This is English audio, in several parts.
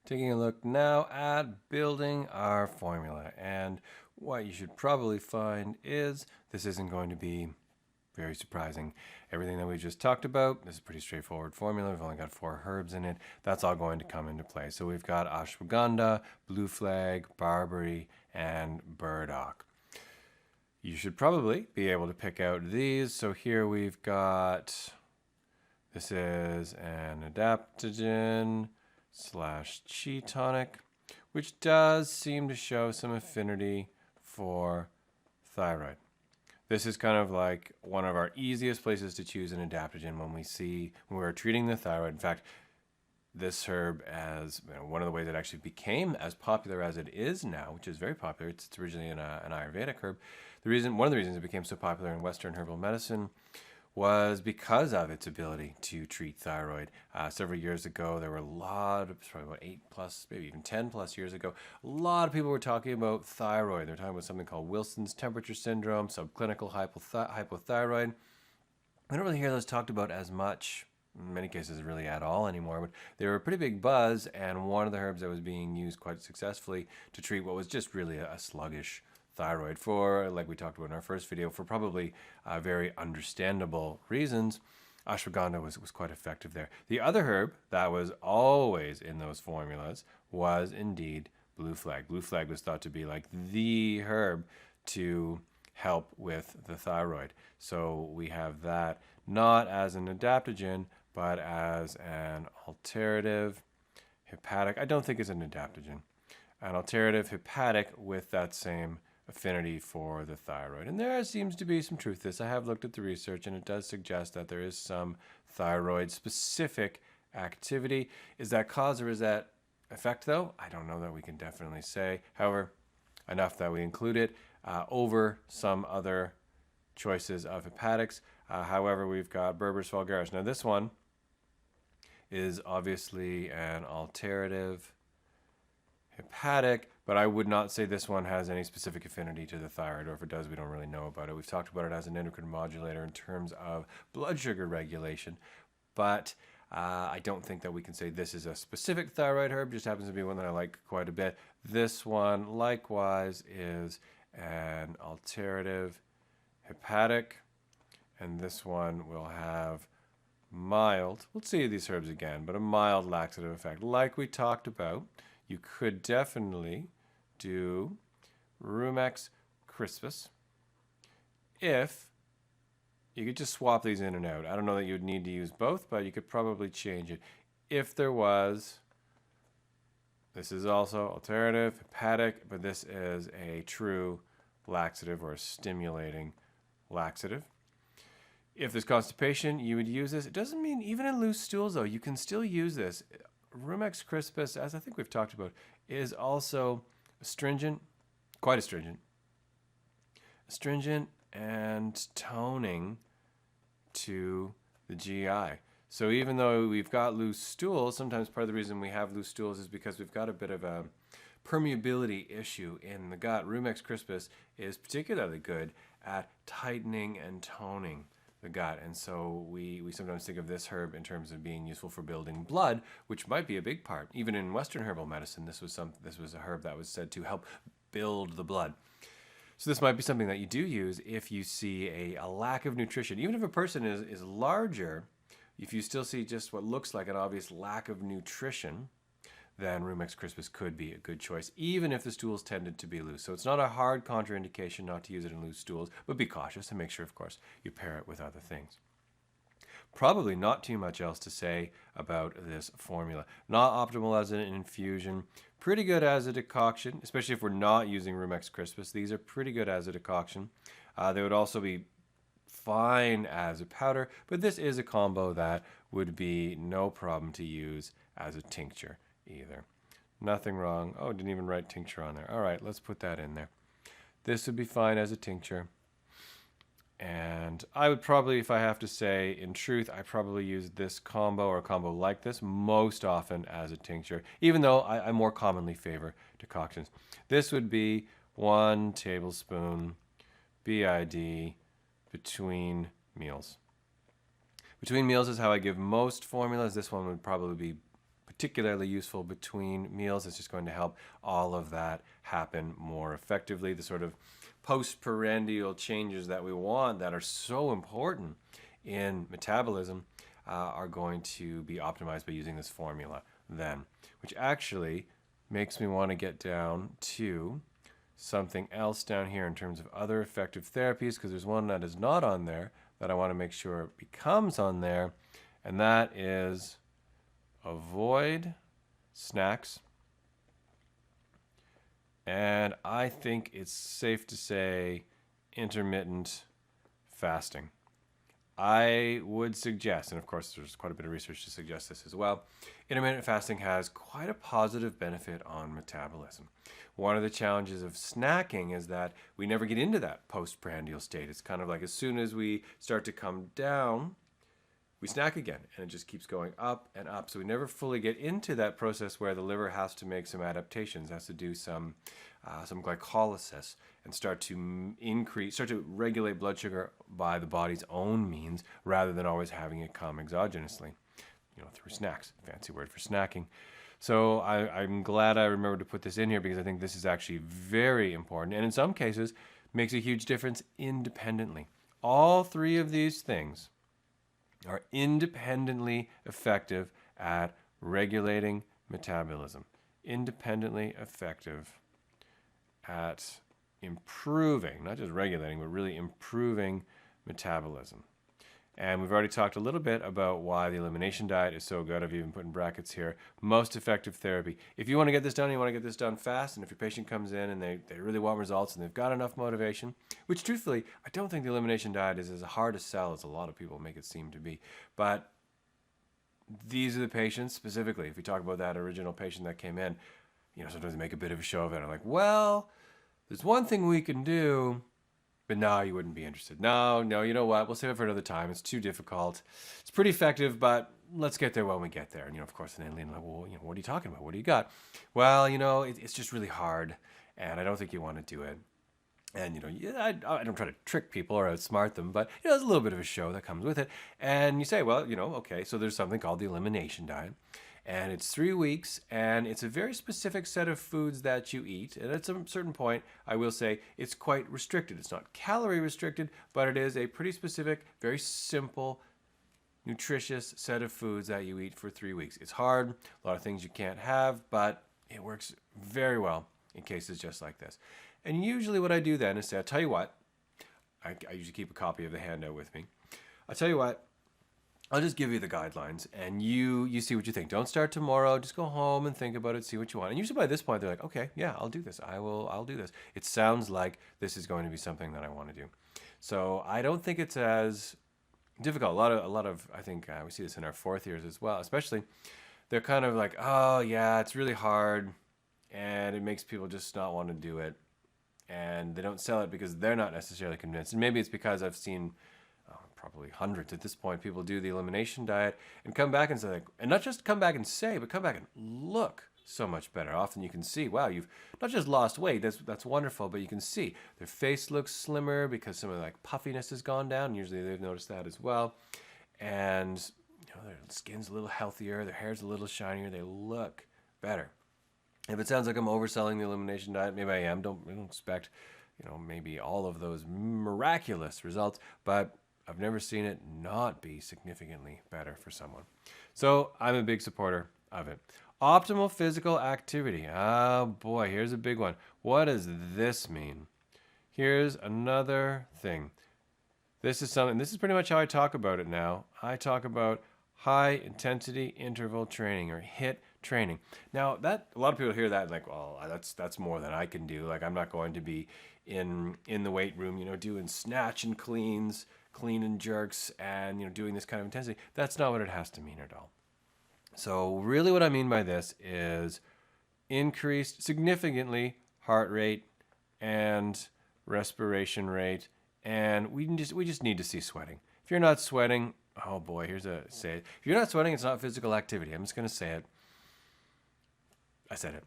Taking a look now at building our formula, and what you should probably find is this isn't going to be very surprising. Everything that we just talked about, this is a pretty straightforward formula. We've only got 4 herbs in it. That's all going to come into play. So we've got ashwagandha, blue flag, barberry, and burdock. You should probably be able to pick out these. So here we've got, this is an adaptogen / chi tonic, which does seem to show some affinity for thyroid. This is kind of like one of our easiest places to choose an adaptogen when we're treating the thyroid. In fact, this herb, as one of the ways it actually became as popular as it is now, which is very popular. It's originally an Ayurvedic herb. One of the reasons it became so popular in Western herbal medicine was because of its ability to treat thyroid. Several years ago, there were a lot of, probably about 8 plus, maybe even 10 plus years ago, a lot of people were talking about thyroid. They're talking about something called Wilson's temperature syndrome, subclinical hypothyroid. We don't really hear those talked about as much, in many cases really at all anymore, but they were a pretty big buzz, and one of the herbs that was being used quite successfully to treat what was just really a sluggish thyroid for, like we talked about in our first video, for probably very understandable reasons. Ashwagandha was quite effective there. The other herb that was always in those formulas was indeed blue flag. Blue flag was thought to be like the herb to help with the thyroid. So we have that not as an adaptogen, but as an alternative hepatic. I don't think it's an adaptogen. An alternative hepatic with that same affinity for the thyroid. And there seems to be some truth to this. I have looked at the research, and it does suggest that there is some thyroid specific activity. Is that cause or is that effect, though? I don't know that we can definitely say. However, enough that we include it over some other choices of hepatics. However, we've got Berber's vulgaris. Now, this one is obviously an alternative hepatic, but I would not say this one has any specific affinity to the thyroid, or if it does, we don't really know about it. We've talked about it as an endocrine modulator in terms of blood sugar regulation, but I don't think that we can say this is a specific thyroid herb, just happens to be one that I like quite a bit. This one, likewise, is an alternative hepatic, and this one will have mild, let's see these herbs again, but a mild laxative effect. Like we talked about, you could definitely do Rumex crispus if you could just swap these in and out. I don't know that you'd need to use both, but you could probably change it. If there was, this is also alternative, hepatic, but this is a true laxative or a stimulating laxative. If there's constipation, you would use this. It doesn't mean even in loose stools, though, you can still use this. Rumex crispus, as I think we've talked about, is also astringent, quite astringent and toning to the GI. So even though we've got loose stools, sometimes part of the reason we have loose stools is because we've got a bit of a permeability issue in the gut. Rumex crispus is particularly good at tightening and toning the gut, and so we sometimes think of this herb in terms of being useful for building blood, which might be a big part. Even in Western herbal medicine, this was a herb that was said to help build the blood. So this might be something that you do use if you see a lack of nutrition. Even if a person is larger, if you still see just what looks like an obvious lack of nutrition, then Rumex crispus could be a good choice, even if the stools tended to be loose. So it's not a hard contraindication not to use it in loose stools, but be cautious and make sure, of course, you pair it with other things. Probably not too much else to say about this formula. Not optimal as an infusion, pretty good as a decoction, especially if we're not using Rumex crispus. These are pretty good as a decoction. They would also be fine as a powder, but this is a combo that would be no problem to use as a tincture either. Nothing wrong. Oh, didn't even write tincture on there. All right, let's put that in there. This would be fine as a tincture. And I would probably, if I have to say, in truth, I probably use this combo or a combo like this most often as a tincture, even though I more commonly favor decoctions. This would be 1 tablespoon BID between meals. Between meals is how I give most formulas. This one would probably be particularly useful between meals. It's just going to help all of that happen more effectively. The sort of postprandial changes that we want that are so important in metabolism are going to be optimized by using this formula then, which actually makes me want to get down to something else down here in terms of other effective therapies, because there's one that is not on there that I want to make sure becomes on there, and that is avoid snacks. And I think it's safe to say intermittent fasting. I would suggest, and of course there's quite a bit of research to suggest this as well, intermittent fasting has quite a positive benefit on metabolism. One of the challenges of snacking is that we never get into that postprandial state. It's kind of like as soon as we start to come down, we snack again, and it just keeps going up and up. So we never fully get into that process where the liver has to make some adaptations, has to do some glycolysis and start to regulate blood sugar by the body's own means, rather than always having it come exogenously, through snacks. Fancy word for snacking. So I'm glad I remembered to put this in here, because I think this is actually very important, and in some cases makes a huge difference independently. All three of these things are independently effective at regulating metabolism, independently effective at improving, not just regulating, but really improving metabolism. And we've already talked a little bit about why the elimination diet is so good. I've even put in brackets here, most effective therapy. If you want to get this done, you want to get this done fast, and if your patient comes in and they really want results and they've got enough motivation, which truthfully, I don't think the elimination diet is as hard to sell as a lot of people make it seem to be. But these are the patients specifically. If we talk about that original patient that came in, sometimes they make a bit of a show of it. I'm like, well, there's one thing we can do, but no, you wouldn't be interested. No, you know what? We'll save it for another time. It's too difficult. It's pretty effective, but let's get there when we get there. And, of course, then Aileen, like, well, what are you talking about? What do you got? Well, it's just really hard, and I don't think you want to do it. And, I don't try to trick people or outsmart them, but, there's a little bit of a show that comes with it. And you say, well, okay, so there's something called the elimination diet. And it's 3 weeks, and it's a very specific set of foods that you eat. And at a certain point, I will say it's quite restricted. It's not calorie restricted, but it is a pretty specific, very simple, nutritious set of foods that you eat for 3 weeks. It's hard, a lot of things you can't have, but it works very well in cases just like this. And usually what I do then is say, I'll tell you what, I usually keep a copy of the handout with me. I'll tell you what, I'll just give you the guidelines, and you see what you think. Don't start tomorrow. Just go home and think about it, see what you want. And usually by this point, they're like, okay, yeah, I'll do this. I'll do this. It sounds like this is going to be something that I want to do. So I don't think it's as difficult. A lot of I think we see this in our fourth years as well, especially. They're kind of like, oh, yeah, it's really hard, and it makes people just not want to do it. And they don't sell it because they're not necessarily convinced. And maybe it's because I've seen probably hundreds at this point, people do the elimination diet and come back and say, and not just come back and say, but come back and look so much better. Often you can see, wow, you've not just lost weight, that's wonderful, but you can see their face looks slimmer because some of the puffiness has gone down. Usually they've noticed that as well. And their skin's a little healthier, their hair's a little shinier, they look better. If it sounds like I'm overselling the elimination diet, maybe I am. Don't expect, maybe all of those miraculous results, but I've never seen it not be significantly better for someone. So I'm a big supporter of it. Optimal physical activity. Oh boy, here's a big one. What does this mean? Here's another thing. This is pretty much how I talk about it now. I talk about high intensity interval training, or HIIT training. Now that a lot of people hear that and like, well, that's more than I can do. Like, I'm not going to be in the weight room, doing snatch and cleans, clean and jerks, and doing this kind of intensity. That's not what it has to mean at all. So really what I mean by this is increased significantly heart rate and respiration rate, and we just need to see sweating. If you're not sweating, oh boy, here's a say it. If you're not sweating, it's not physical activity. I'm just going to say it. I said it.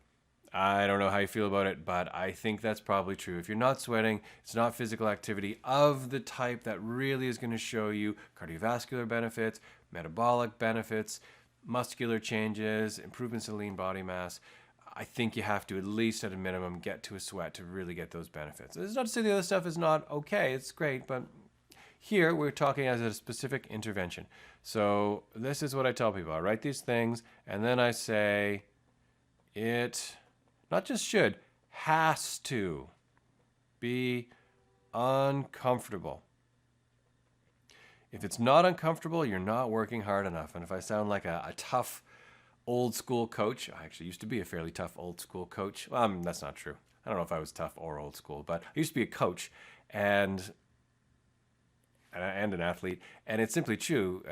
I don't know how you feel about it, but I think that's probably true. If you're not sweating, it's not physical activity of the type that really is going to show you cardiovascular benefits, metabolic benefits, muscular changes, improvements in lean body mass, I think you have to, at least at a minimum, get to a sweat to really get those benefits. This is not to say the other stuff is not okay. It's great, but here we're talking as a specific intervention. So this is what I tell people. I write these things, and then I say it not just should, has to be uncomfortable. If it's not uncomfortable, you're not working hard enough. And if I sound like a tough old school coach, I actually used to be a fairly tough old school coach. That's not true. I don't know if I was tough or old school, but I used to be a coach and an athlete. And it's simply true.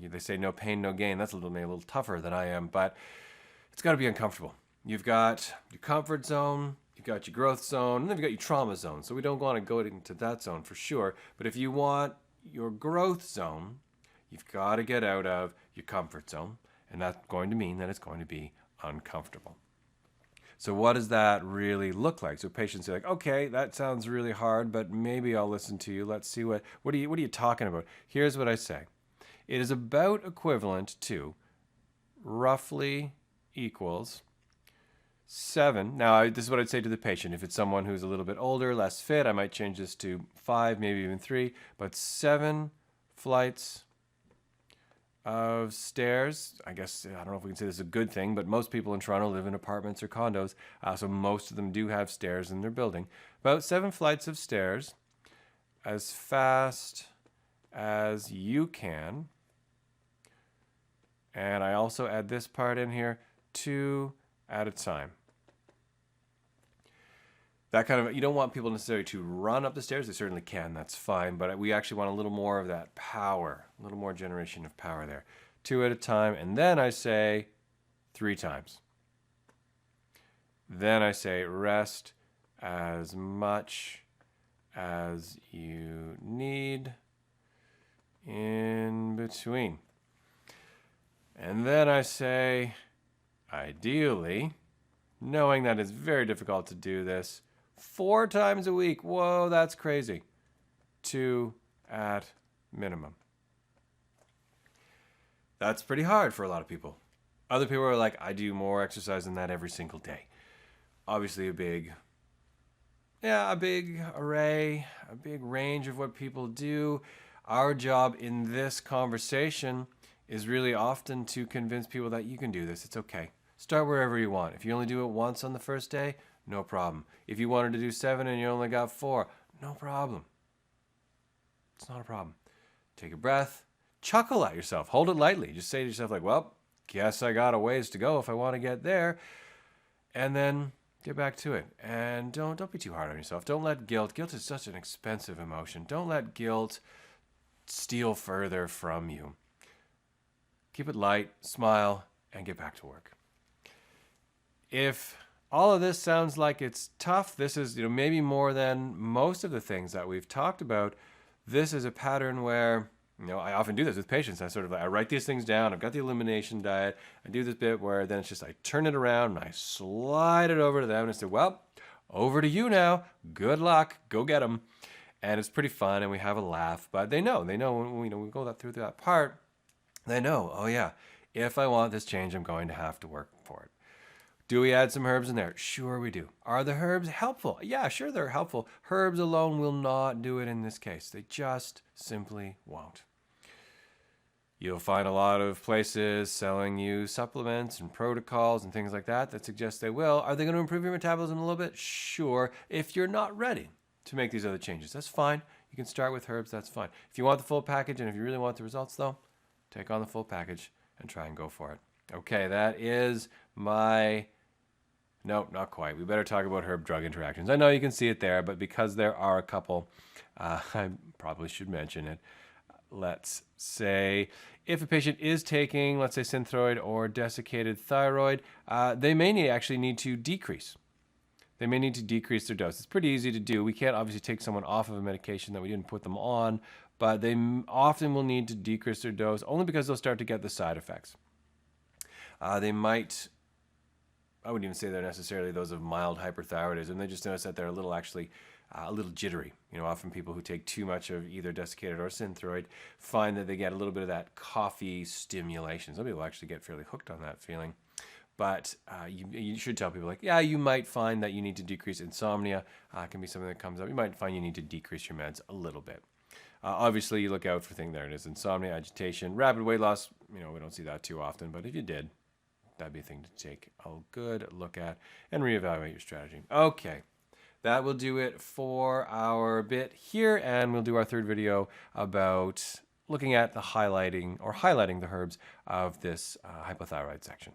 They say no pain, no gain. That's maybe a little tougher than I am, but it's got to be uncomfortable. You've got your comfort zone, you've got your growth zone, and then you've got your trauma zone. So we don't want to go into that zone for sure. But if you want your growth zone, you've got to get out of your comfort zone. And that's going to mean that it's going to be uncomfortable. So what does that really look like? So patients say like, okay, that sounds really hard, but maybe I'll listen to you. Let's see what are you talking about? Here's what I say. It is about equivalent to roughly equals 7. Now, this is what I'd say to the patient. If it's someone who's a little bit older, less fit, I might change this to 5, maybe even 3, but 7 flights of stairs. I guess, I don't know if we can say this is a good thing, but most people in Toronto live in apartments or condos, so most of them do have stairs in their building. About 7 flights of stairs as fast as you can. And I also add this part in here, 2 at a time. That kind of, you don't want people necessarily to run up the stairs. They certainly can, that's fine. But we actually want a little more of that power, a little more generation of power there. 2 at a time. And then I say 3 times. Then I say rest as much as you need in between. And then I say, ideally, knowing that it's very difficult to do this, 4 times a week. Whoa, that's crazy. 2 at minimum. That's pretty hard for a lot of people. Other people are like, I do more exercise than that every single day. Obviously a big array, a big range of what people do. Our job in this conversation is really often to convince people that you can do this. It's okay. Start wherever you want. If you only do it once on the first day, no problem. If you wanted to do 7 and you only got 4, no problem. It's not a problem. Take a breath. Chuckle at yourself. Hold it lightly. Just say to yourself like, well, guess I got a ways to go if I want to get there. And then get back to it. And don't be too hard on yourself. Don't let guilt is such an expensive emotion. Don't let guilt steal further from you. Keep it light, smile, and get back to work. If all of this sounds like it's tough, this is maybe more than most of the things that we've talked about. This is a pattern where I often do this with patients. I write these things down. I've got the elimination diet. I do this bit where then it's just I turn it around and I slide it over to them and I say, well, over to you now. Good luck. Go get them. And it's pretty fun and we have a laugh. But they know when we go through that part, they know, oh yeah, if I want this change, I'm going to have to work for it. Do we add some herbs in there? Sure we do. Are the herbs helpful? Yeah, sure they're helpful. Herbs alone will not do it in this case. They just simply won't. You'll find a lot of places selling you supplements and protocols and things like that suggest they will. Are they going to improve your metabolism a little bit? Sure. If you're not ready to make these other changes, that's fine. You can start with herbs, that's fine. If you want the full package and if you really want the results though, take on the full package and try and go for it. Okay, that is my... No, not quite. We better talk about herb-drug interactions. I know you can see it there, but because there are a couple, I probably should mention it. Let's say if a patient is taking, let's say, Synthroid or desiccated thyroid, they may actually need to decrease. They may need to decrease their dose. It's pretty easy to do. We can't obviously take someone off of a medication that we didn't put them on, but they often will need to decrease their dose only because they'll start to get the side effects. They might I wouldn't even say they're necessarily those of mild hyperthyroidism. They just notice that they're a little actually a little jittery. Often people who take too much of either desiccated or synthroid find that they get a little bit of that coffee stimulation. Some people actually get fairly hooked on that feeling. But you should tell people, like, yeah, you might find that you need to decrease insomnia. It can be something that comes up. You might find you need to decrease your meds a little bit. Obviously, you look out for things. There it is: insomnia, agitation, rapid weight loss. We don't see that too often, but if you did, that'd be a thing to take a good look at and reevaluate your strategy. Okay, that will do it for our bit here, and we'll do our third video about looking at the highlighting the herbs of this hypothyroid section.